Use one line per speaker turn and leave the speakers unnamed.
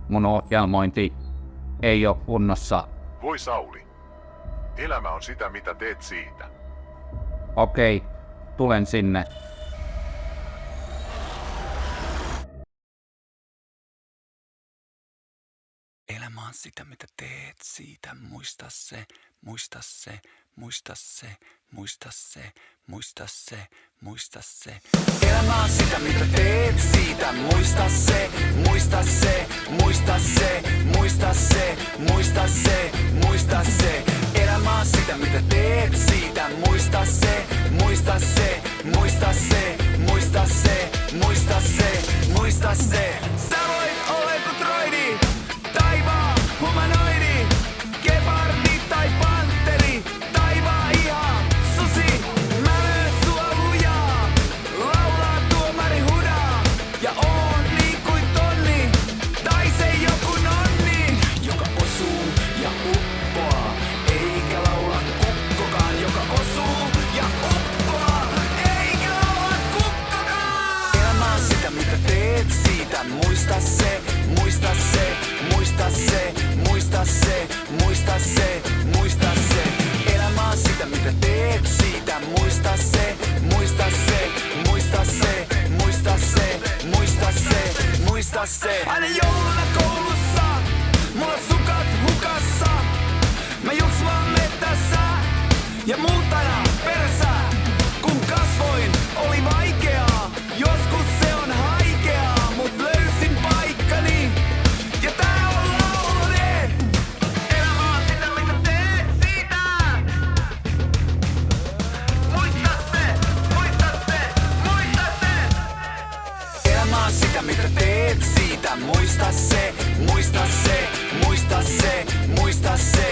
mun ohjelmointi ei ole kunnossa.
Voi Sauli, elämä on sitä mitä teet siitä.
Okei, tulen sinne.
Elämä on sitä, mitä teet siitä. Muista se, muista se, muista se, muista se, muista se, muista se. Elämä on sitä, mitä teet siitä. Muista se, muista se, muista se, muista se, muista se, muista se. Elämä on sitä, mitä teet siitä. Muista se, muista se, muista se, muista se, muista se, muista se. Sä voit olla droidi, taivaan humanoidi, gepardi tai panteri, taivaan ihan susi. Mä lyön sua lujaa, laulaa tuomari hudaa, ja oon niin kuin tonni, tai se joku nonni, joka osuu ja uppoaa, eikä laula kukkokaan, joka osuu ja uppoaa, eikä laula kukkokaan. Elämä on sitä, mitä teet siitä, muista se, muista se, muista se, muista se, muista se, muista se. Elämä on sitä, mitä teet siitä, muista se, muista se, muista se, muista se, muista se, muista se. Aina jouluna koulussa, mulla sukat hukassa, mä juoksin vaan mettässä ja muutana perässä. Kun kasvoin, oli vaikeaa, joskus se on haikeaa, mut löysin paikkani. Ja tää on laulune. Elämä on sitä, mitä teet siitä. Muista se, muista se, muista se. Elämä on sitä, mitä teet siitä. Muista se, muista se, muista se, muista se,